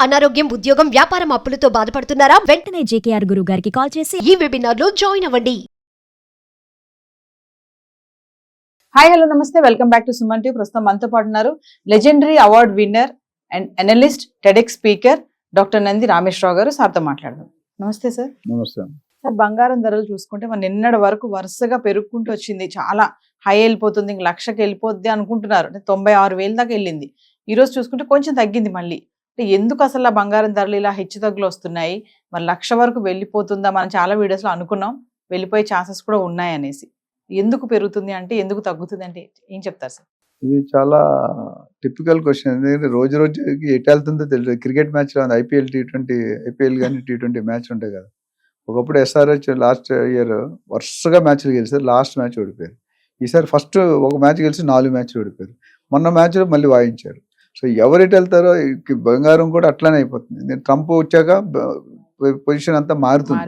అనారోగ్యం, ఉద్యోగం, వ్యాపారం అప్పులతో బాధపడుతున్నారా? వెంటనే జేకేఆర్ గురువు గారికి కాల్ చేసి ఈ వెబినార్ లో జాయిన్ అవ్వండి. హాయ్ హలో నమస్తే, welcome back to Suman TV. ప్రస్తుతం మనతో పాటు ఉన్నారు legendary award winner and analyst, TEDx speaker doctor Nandi Rameshwar Rao గారు. సార్తో మాట్లాడదాం. నమస్తే సార్. నమస్తే. సార్, బంగారం ధరలు చూసుకుంటే మన నిన్నటి వరకు వరుసగా పెరుగుకుంటూ వచ్చింది, చాలా హై వెళ్ళిపోతుంది, ఇంక లక్షకి వెళ్ళిపోద్ది అనుకుంటున్నారు. 96,000 దాకా వెళ్ళింది. ఈ రోజు చూసుకుంటే కొంచెం తగ్గింది మళ్ళీ. అంటే ఎందుకు అసలు ఆ బంగారం ధరలు ఇలా హెచ్చు తగ్గులు వస్తున్నాయి? మరి 1,00,000 వరకు వెళ్ళిపోతుందా? మనం చాలా వీడియోస్లో అనుకున్నాం వెళ్ళిపోయే ఛాన్సెస్ కూడా ఉన్నాయనేసి. ఎందుకు పెరుగుతుంది అంటే, ఎందుకు తగ్గుతుంది అంటే ఏం చెప్తారు సార్? ఇది చాలా టిపికల్ క్వశ్చన్. ఎందుకంటే రోజు రోజుకి ఎటు వెళ్తుందో తెలియదు. క్రికెట్ మ్యాచ్లో ఐపీఎల్ T20 ఐపీఎల్ కానీ T20 మ్యాచ్ ఉంటాయి కదా. ఒకప్పుడు SRH లాస్ట్ ఇయర్ వరుసగా మ్యాచ్లు గెలిచారు, లాస్ట్ మ్యాచ్ ఓడిపోయారు. ఈసారి ఫస్ట్ ఒక మ్యాచ్ గెలిచి 4 మ్యాచ్లు ఓడిపోయారు. మొన్న మ్యాచ్లో మళ్ళీ వాయించారు. సో ఎవరెటు వెళ్తారో బంగారం కూడా అట్లానే అయిపోతుంది. ట్రంప్ వచ్చాక పొజిషన్ అంతా మారుతుంది.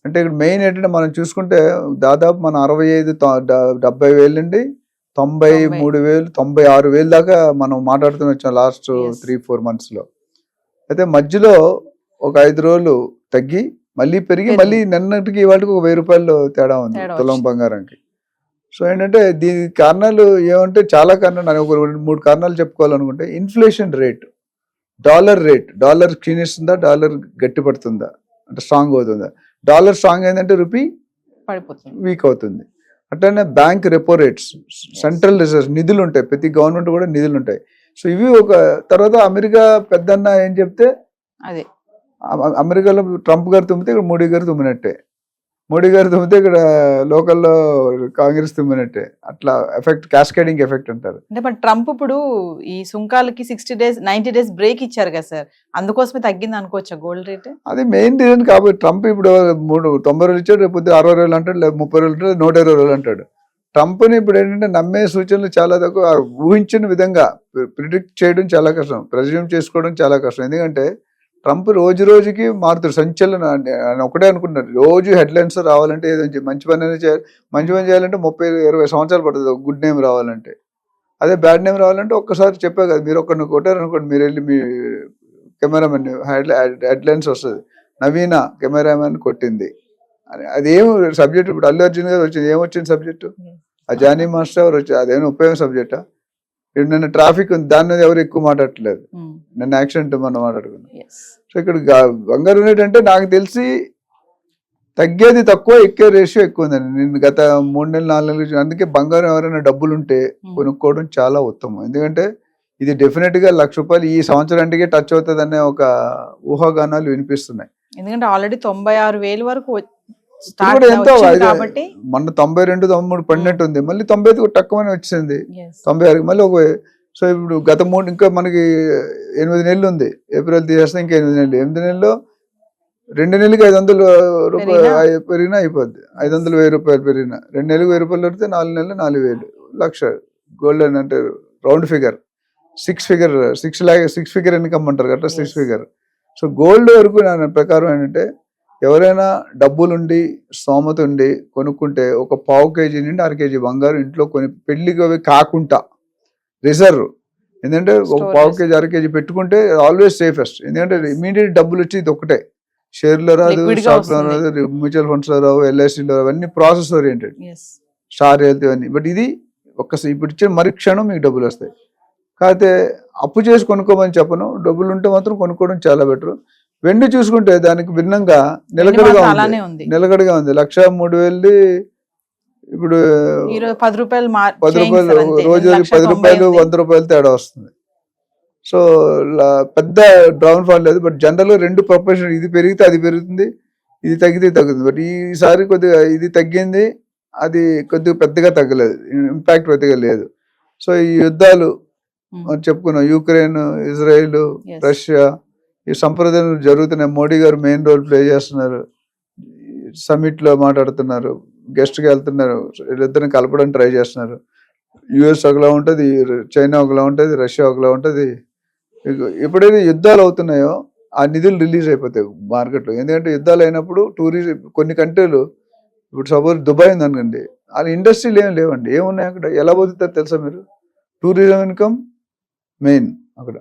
అంటే ఇక్కడ మెయిన్ ఏంటంటే మనం చూసుకుంటే దాదాపు మన 65-70,000 నుండి 93,000 96,000 దాకా మనం మాట్లాడుతూనే వచ్చాం లాస్ట్ 3-4 months-లో. అయితే మధ్యలో ఒక 5 రోజులు తగ్గి మళ్ళీ పెరిగి మళ్ళీ నిన్నటికి వాటికి ఒక 1,000 రూపాయలు తేడా ఉంది తులం బంగారంకి. సో ఏంటంటే దీని కారణాలు ఏమంటే చాలా కారణాలు, ఒక 2-3 కారణాలు చెప్పుకోవాలనుకుంటే, ఇన్ఫ్లేషన్ రేట్, డాలర్ క్షీణిస్తుందా, డాలర్ గట్టి పడుతుందా అంటే స్ట్రాంగ్ అవుతుందా. డాలర్ స్ట్రాంగ్ అయిందంటే రూపీ పడిపోతుంది, వీక్ అవుతుంది. అట్లనే bank repo rates, central reserves, నిధులు ఉంటాయి, ప్రతి గవర్నమెంట్ కూడా నిధులు ఉంటాయి. సో ఇవి ఒక తర్వాత అమెరికా పెద్దన్న ఏం చెప్తే అదే, అమెరికాలో ట్రంప్ గారు తుమ్మితే ఇక్కడ మోడీ గారు తుమ్మినట్టే, మోడీ గారు తుమ్మితే ఇక్కడ లోకల్లో కాంగ్రెస్ తుమ్మినట్టే. అట్లా ఎఫెక్ట్, క్యాస్కేడింగ్ ఎఫెక్ట్ అంటారు. అంటే మరి ట్రంప్ ఇప్పుడు ఈ సుంకాలకి 60 days 90 days బ్రేక్ ఇచ్చారు కదా సార్, అందుకోసమే తగ్గింది అనుకోవచ్చా గోల్డ్ రేట్? అది మెయిన్ రీజన్. కాబట్టి ట్రంప్ ఇప్పుడు 90 రోజులు ఇచ్చాడు, రేపు 60 రోజులు అంటాడు, లేదు 30 రోజులు అంటాడు, 120 రోజులు అంటాడు. ట్రంప్ని ఇప్పుడు ఏంటంటే నమ్మే సూచనలు చాలా తక్కువ. ఊహించిన విధంగా ప్రిడిక్ట్ చేయడం చాలా కష్టం, ప్రెజ్యూమ్ చేసుకోవడం చాలా కష్టం. ఎందుకంటే ట్రంప్ రోజు రోజుకి మారుతాడు, సంచలన ఒకటే అనుకుంటున్నారు. రోజు హెడ్లైన్స్ రావాలంటే ఏదో మంచి పని చేయాలి, మంచి పని చేయాలంటే 30-20 సంవత్సరాలు పడుతుంది గుడ్ నేమ్ రావాలంటే. అదే బ్యాడ్ నేమ్ రావాలంటే ఒక్కసారి చెప్పే కదా, మీరు ఒక్కరిని కొట్టారు అనుకోండి, మీరు వెళ్ళి మీ కెమెరామెన్ హెడ్లైన్స్ వస్తుంది, నవీన కెమెరామెన్ కొట్టింది అని. అదేం సబ్జెక్ట్? ఇప్పుడు అల్లు అర్జున్ గారు వచ్చింది, ఏమొచ్చింది సబ్జెక్టు? ఆ జానీ మాస్టర్ ఎవరు వచ్చి, అదేమైనా ఉపయోగం సబ్జెక్టా? ఇప్పుడు నిన్న ట్రాఫిక్ ఉంది, దాని మీద ఎవరు ఎక్కువ మాట్లాడట్లేదు. నిన్న యాక్సిడెంట్ మనం మాట్లాడుకున్నాం. సో ఇక్కడ బంగారం రేట్ అంటే నాకు తెలిసి తగ్గేది తక్కువ, ఎక్కే రేషియో ఎక్కువ ఉందండి. నేను గత 3 నెలలు 4 నెలలు, అందుకే బంగారం ఎవరైనా డబ్బులు ఉంటే కొనుక్కోవడం చాలా ఉత్తమం. ఎందుకంటే ఇది డెఫినెట్గా 1,00,000 రూపాయలు ఈ సంవత్సరానికి టచ్ అవుతుంది అనే ఒక ఊహాగానాలు వినిపిస్తున్నాయి. ఎందుకంటే ఆల్రెడీ 96,000 వరకు ఎంతో మొన్న 92-93 పడినట్టు ఉంది, మళ్ళీ 95 తక్కువనే వచ్చింది, 96 మళ్ళీ ఒక. సో ఇప్పుడు గత ఇంకా మనకి 8 నెలలు ఉంది, ఏప్రిల్ తీసేస్తే ఇంకా 8 నెలలు. 8 నెలల్లో 2 నెలలకి 500 రూపాయలు పెరిగినా అయిపోద్ది. 500 1,000 రూపాయలు పెరిగినా 2 నెలలకు 1,000 రూపాయలు పెడితే 4 నెలలు 4,000, 1,00,000 గోల్డ్ అని అంటే రౌండ్ ఫిగర్, 6 ఫిగర్ ఇన్కమ్ అంటారు కదా, 6 ఫిగర్. సో గోల్డ్ వరకు నా ప్రకారం ఏంటంటే ఎవరైనా డబ్బులుండి స్తోమత ఉండి కొనుక్కుంటే ఒక 1/4 kg నుండి 1/2 kg బంగారం ఇంట్లో కొని, పెళ్లికి అవి కాకుండా రిజర్వ్. ఎందుకంటే ఒక 1/4 kg 1/2 kg పెట్టుకుంటే ఆల్వేస్ సేఫెస్ట్. ఎందుకంటే ఇమీడియట్ డబ్బులు వచ్చి ఇది ఒకటే, షేర్లో రాదు, స్టాక్లో రాదు, మ్యూచువల్ ఫండ్స్లో రావు, LICలో రావు, అవన్నీ ప్రాసెస్ ఓరియంటెడ్, స్టార్ హెల్త్ ఇవన్నీ. బట్ ఇది ఒక్కసారి ఇప్పుడు ఇచ్చే మరి క్షణం మీకు డబ్బులు వస్తాయి. కాకపోతే అప్పు చేసి కొనుక్కోమని చెప్పను, డబ్బులు ఉంటే మాత్రం కొనుక్కోవడం చాలా బెటర్. వెండి చూసుకుంటే దానికి భిన్నంగా నిలకడగా ఉంది, 1,03,000 ఇప్పుడు 10 రూపాయలు రోజు 10 రూపాయలు 100 రూపాయలు తేడా వస్తుంది. సో పెద్ద డౌన్ ఫాల్ లేదు. బట్ జనరల్ 2 ప్రొపోర్షన్, ఇది పెరిగితే అది పెరుగుతుంది, ఇది తగ్గితే తగ్గుతుంది. బట్ ఈసారి కొద్దిగా ఇది తగ్గింది, అది కొద్దిగా పెద్దగా తగ్గలేదు, ఇంపాక్ట్ పెద్దగా లేదు. సో ఈ యుద్ధాలు చెప్పుకున్నాం, యుక్రెయిన్, ఇజ్రాయిల్, రష్యా, ఈ సంప్రదాయాలు జరుగుతున్నాయి. మోడీ గారు మెయిన్ రోల్ ప్లే చేస్తున్నారు, సమిట్లో మాట్లాడుతున్నారు, గెస్ట్గా వెళ్తున్నారు, వీళ్ళిద్దరిని కలపడానికి ట్రై చేస్తున్నారు. US ఒకలా ఉంటుంది, చైనా ఒకలా ఉంటుంది, రష్యా ఒకలా ఉంటుంది. ఎప్పుడైతే యుద్ధాలు అవుతున్నాయో ఆ నిధులు రిలీజ్ అయిపోతాయి మార్కెట్లో. ఎందుకంటే యుద్ధాలు అయినప్పుడు టూరిజం, కొన్ని కంట్రీలు, ఇప్పుడు సపోజ్ దుబాయ్ ఉంది అనుకోండి, వాళ్ళ ఇండస్ట్రీలు ఏం లేవండి, ఏమున్నాయి అక్కడ, ఎలా బతుకుతారు తెలుసా మీరు? టూరిజం ఇన్కమ్ మెయిన్ అక్కడ,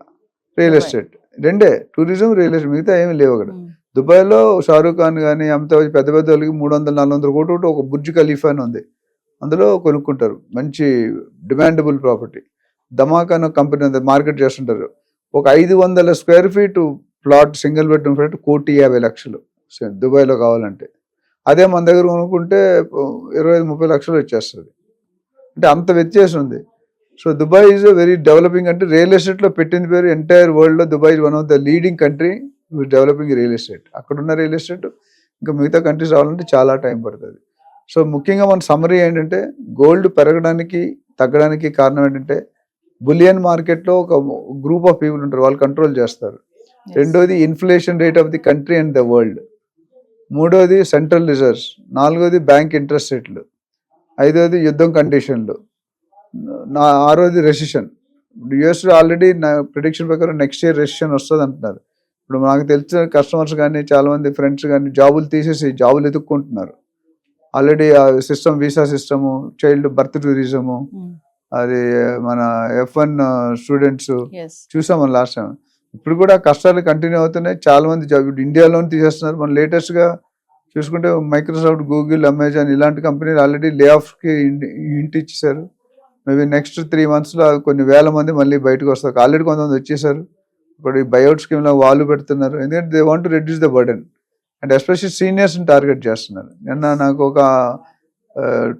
రియల్ ఎస్టేట్. రెండే, టూరిజం, రియల్ ఎస్టేట్, మిగతా ఏమీ లేవు అక్కడ. దుబాయ్లో షారూక్ ఖాన్ కానీ అమితాబ్ పెద్ద పెద్ద వాళ్ళకి 300-400 కోట్లు ఒక బుర్జ్ ఖలీఫా అని ఉంది, అందులో కొనుక్కుంటారు. మంచి డిమాండబుల్ ప్రాపర్టీ. ధమాకా అనే కంపెనీ ఉంది, మార్కెట్ చేస్తుంటారు. ఒక 500 square feet plot, single bedroom flat 1,50,00,000 దుబాయ్లో కావాలంటే. అదే మన దగ్గర కొనుక్కుంటే 25-30 లక్షలు వచ్చేస్తుంది. అంటే అంత వ్యత్యాసం ఉంది. So Dubai is a very developing. అంటే రియల్ ఎస్టేట్లో పెట్టింది పేరు ఎంటైర్ వరల్డ్లో Dubai one of the leading country developing real estate. అక్కడున్న రియల్ ఎస్టేట్ ఇంకా మిగతా కంట్రీస్ రావాలంటే చాలా టైం పడుతుంది. సో ముఖ్యంగా మన సమ్మరీ ఏంటంటే గోల్డ్ పెరగడానికి తగ్గడానికి కారణం ఏంటంటే బులియన్ మార్కెట్లో ఒక గ్రూప్ ఆఫ్ పీపుల్ ఉంటారు, వాళ్ళు కంట్రోల్ చేస్తారు. రెండోది inflation rate of the country and the world. మూడోది సెంట్రల్ రిజర్వ్స్. నాలుగోది బ్యాంక్ ఇంట్రెస్ట్ రేట్లు. ఐదోది యుద్ధం కండిషన్లు. ఆరోది రెసిషన్. యుఎస్లో ఆల్రెడీ నా ప్రిడిక్షన్ ప్రకారం నెక్స్ట్ ఇయర్ రెసిషన్ వస్తుంది అంటున్నారు. ఇప్పుడు నాకు తెలిసిన కస్టమర్స్ కానీ చాలామంది ఫ్రెండ్స్ కానీ జాబులు తీసేసి జాబులు ఎదుక్కుంటున్నారు. ఆల్రెడీ ఆ system, visa system, child birth tourism, అది మన F1 స్టూడెంట్స్ చూసాం మనం లాస్ట్ టైం. ఇప్పుడు కూడా కష్టాలు కంటిన్యూ అవుతున్నాయి. చాలా మంది ఇండియాలోనే తీసేస్తున్నారు. మనం లేటెస్ట్గా చూసుకుంటే మైక్రోసాఫ్ట్, గూగుల్, అమెజాన్ ఇలాంటి కంపెనీలు ఆల్రెడీ లే ఆఫ్కి ఇంటి ఇచ్చేసారు. మేబీ నెక్స్ట్ 3 monthsలో కొన్ని వేల మంది మళ్ళీ బయటకు వస్తారు. ఆల్రెడీ కొంతమంది వచ్చేసారు. ఇప్పుడు ఈ బైఅవుట్ స్కీమ్లో వాళ్ళు పెడుతున్నారు. ఎందుకంటే they want to reduce the burden and especially సీనియర్స్ని టార్గెట్ చేస్తున్నారు. నిన్న నాకు ఒక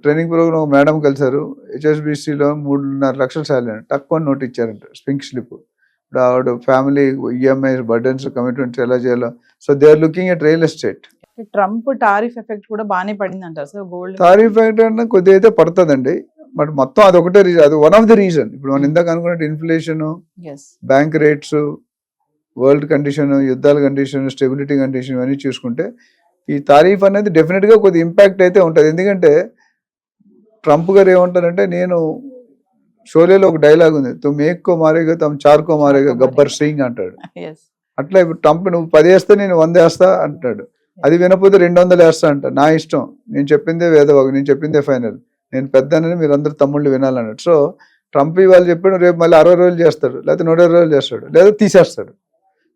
ట్రైనింగ్ ప్రోగ్రామ్ ఒక మేడం కలిసారు. HSBCలో 3.5 లక్షల శాలరీ తక్కువ నోట్ ఇచ్చారంట, పింక్ స్లిప్. ఇప్పుడు ఆవిడ ఫ్యామిలీ EMI బర్డెన్స్, కమిట్మెంట్స్ ఎలా చేయాలో. So they are looking at real estate. Trump tariff effect కూడా బాగానే పడింది అంటారు సార్ గోల్డ్. టారిఫ్ ఎఫెక్ట్ అంటే కొద్దిగా అయితే పడుతుందండి, బట్ మొత్తం అదొకటే రీజన్, అది వన్ ఆఫ్ ది రీజన్. ఇప్పుడు మనం ఇందాక అనుకున్నట్టు inflation, bank rates, world condition, యుద్ధాల కండిషన్, స్టెబిలిటీ కండిషన్ ఇవన్నీ చూసుకుంటే ఈ తారీఫ్ అనేది డెఫినెట్గా కొద్ది ఇంపాక్ట్ అయితే ఉంటుంది. ఎందుకంటే ట్రంప్ గారు ఏమంటారంటే, నేను షోలేలో ఒక డైలాగ్ ఉంది, తుమ్ మేక్కో మారేగా తమ్ చార్కో మారేగా గబ్బర్ సింగ్ అంటాడు. అట్లా ఇప్పుడు ట్రంప్ నువ్వు 10 వేస్తే నేను 100 వేస్తా అంటాడు. అది వినకపోతే 200 వేస్తా అంట. నా ఇష్టం, నేను చెప్పిందే వేదవాగు, నేను చెప్పిందే ఫైనల్, నేను పెద్దనని మీరు అందరు తమ్ముళ్ళు వినాలన్నాడు. సో ట్రంప్ ఇవాళ చెప్పాడు, రేపు మళ్ళీ 60 రోజులు చేస్తాడు, లేకపోతే 120 రోజులు చేస్తాడు, లేదా తీసేస్తాడు.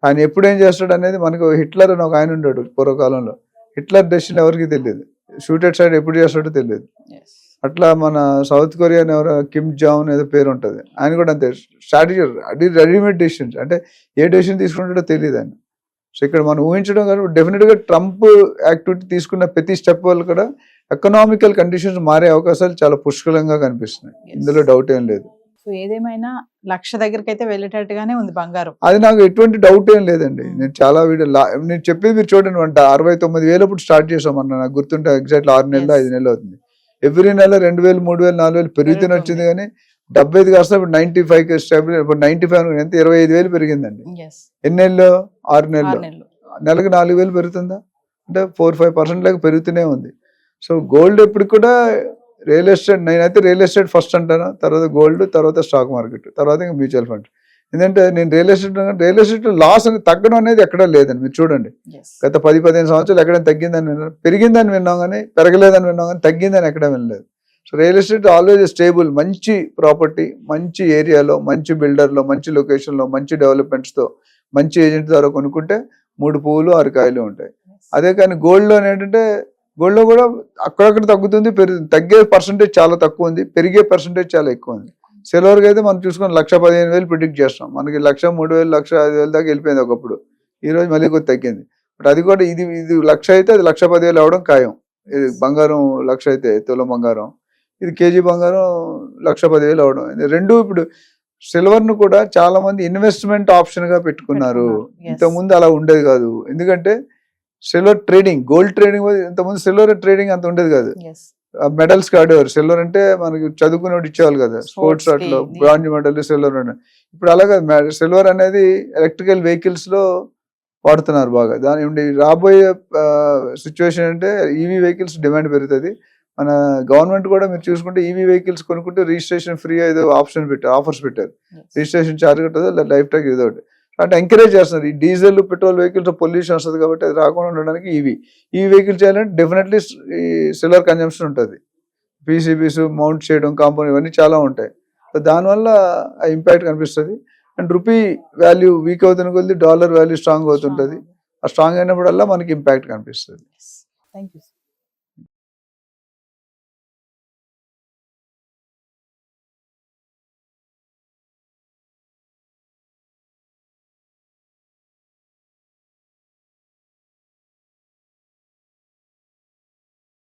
ఆయన ఎప్పుడేం చేస్తాడు అనేది మనకు హిట్లర్ అని ఒక ఆయన ఉన్నాడు పూర్వకాలంలో. హిట్లర్ డెసిషన్ ఎవరికి తెలియదు, షూటెడ్ సైడ్ ఎప్పుడు చేస్తాడో తెలియదు. అట్లా మన సౌత్ కొరియా ఎవరో కిమ్ జాంగ్ ఏదో పేరు ఉంటుంది, ఆయన కూడా అంతే, స్ట్రాటజీ అది రెడీమేడ్ డెసిషన్స్, అంటే ఏ డెసిషన్ తీసుకుంటాడో తెలియదు ఆయన. సో ఇక్కడ మనం ఊహించడం కానీ డెఫినెట్గా ట్రంప్ యాక్టివిటీ తీసుకున్న ప్రతి స్టెప్ వల్ల కూడా ఎకనామికల్ కండిషన్స్ మారే అవకాశాలు చాలా పుష్కలంగా కనిపిస్తున్నాయి, ఇందులో డౌట్ ఏం లేదు. సో ఏదేమైనా 1,00,000 దగ్గరికి అయితే వెళ్ళేటట్టుగానే ఉంది బంగారం. అది నాకు ఎటువంటి డౌట్ ఏం లేదండి. నేను చాలా వీడియో నేను చెప్పేది మీరు చూడండి, 69,000 అప్పుడు స్టార్ట్ చేసాం అన్న, నాకు గుర్తుంటే ఎగ్జాక్ట్ 6 నెలలు 5 నెలలు అవుతుంది. ఎవ్రీ నెల 2,000, 3,000, 4,000 పెరుగుతూనే వచ్చింది. కానీ 75 కాస్త ఇప్పుడు 95 స్టేబుల్, ఇప్పుడు 95 ఎంత 25,000 పెరిగిందండి. ఎన్ని నెలలు? 6 నెలలు. నెలకు 4,000 పెరుగుతుందా అంటే 4-5% లాగా పెరుగుతూనే ఉంది. సో గోల్డ్ ఎప్పుడు కూడా రియల్ ఎస్టేట్, నేనైతే రియల్ ఎస్టేట్ ఫస్ట్ అంటాను, తర్వాత గోల్డ్, తర్వాత స్టాక్ మార్కెట్, తర్వాత ఇంకా మ్యూచువల్ ఫండ్. ఎందుకంటే నేను రియల్ ఎస్టేట్ లాస్ అని తగ్గడం అనేది ఎక్కడా లేదండి. మీరు చూడండి, గత 10-15 సంవత్సరాలు ఎక్కడైనా తగ్గిందని విన్నాం, పెరిగిందని విన్నాం కానీ పెరగలేదని విన్నాం కానీ తగ్గిందని ఎక్కడ వినలేదు. So real estate always stable, మంచి ప్రాపర్టీ, మంచి ఏరియాలో, మంచి బిల్డర్లో, మంచి లొకేషన్లో, మంచి డెవలప్మెంట్స్తో, మంచి ఏజెంట్ ద్వారా కొనుక్కుంటే 3 పువ్వులు 6 కాయలు ఉంటాయి. అదే కానీ గోల్డ్లో ఏంటంటే, గోల్డ్లో కూడా అక్కడక్కడ తగ్గుతుంది, తగ్గే పర్సంటేజ్ చాలా తక్కువ ఉంది, పెరిగే పర్సంటేజ్ చాలా ఎక్కువ ఉంది. సిల్వర్కి అయితే మనం చూసుకొని 1,15,000 ప్రిడిక్ట్ చేస్తాం, మనకి 1,03,000, 1,05,000 దాకా వెళ్ళిపోయింది ఒకప్పుడు. ఈరోజు మళ్ళీ కొద్ది తగ్గింది. బట్ అది కూడా ఇది 1,00,000 అయితే అది 1,10,000 అవ్వడం ఖాయం. ఇది బంగారం 1,00,000 అయితే తులం బంగారం, ఇది కేజీ బంగారం 1,10,000 అవడం. రెండు ఇప్పుడు సిల్వర్ను కూడా చాలా మంది ఇన్వెస్ట్మెంట్ ఆప్షన్ గా పెట్టుకున్నారు. ఇంతకుముందు అలా ఉండేది కాదు. ఎందుకంటే సిల్వర్ ట్రేడింగ్, గోల్డ్ ట్రేడింగ్, ఇంతకుముందు సిల్వర్ ట్రేడింగ్ అంత ఉండేది కాదు. మెడల్స్ కాడేవారు. సిల్వర్ అంటే మనకి చదువుకునేవాడు ఇచ్చేవాళ్ళు కదా, స్పోర్ట్స్ అట్లా బ్రాంజ్ మెడల్ సిల్వర్. ఇప్పుడు అలాగే సిల్వర్ అనేది ఎలక్ట్రికల్ వెహికల్స్ లో వాడుతున్నారు బాగా. దాని రాబోయే సిచ్యువేషన్ అంటే ఈవీ వెహికల్స్ డిమాండ్ పెరుగుతుంది. మన గవర్నమెంట్ కూడా మీరు చూసుకుంటే ఈవీ వెహికల్స్ కొనుక్కుంటే రిజిస్ట్రేషన్ ఫ్రీ ఏదో ఆఫర్స్ పెట్టారు. రిజిస్ట్రేషన్ ఛార్జ్ కట్టదు, లైఫ్ టైం ఇదొకటి అంటే ఎంకరేజ్ చేస్తున్నారు. ఈ డీజిల్ పెట్రోల్ వెహికల్స్ పొల్యూషన్ వస్తుంది కాబట్టి అది రాకుండా ఉండడానికి ఈవీ వెహికల్ చేయాలంటే డెఫినెట్లీ ఈ సిల్వర్ కన్జంప్షన్ ఉంటుంది. పీసీబీస్ మౌంట్ చేయడం, కాంపౌండ్ ఇవన్నీ చాలా ఉంటాయి. దానివల్ల ఇంపాక్ట్ కనిపిస్తుంది. అండ్ రూపీ వాల్యూ వీక్ అవుతున్న కొద్ది డాలర్ వాల్యూ స్ట్రాంగ్ అవుతుంటది. ఆ స్ట్రాంగ్ అయినప్పుడల్లా మనకి ఇంపాక్ట్ కనిపిస్తుంది. Thank you.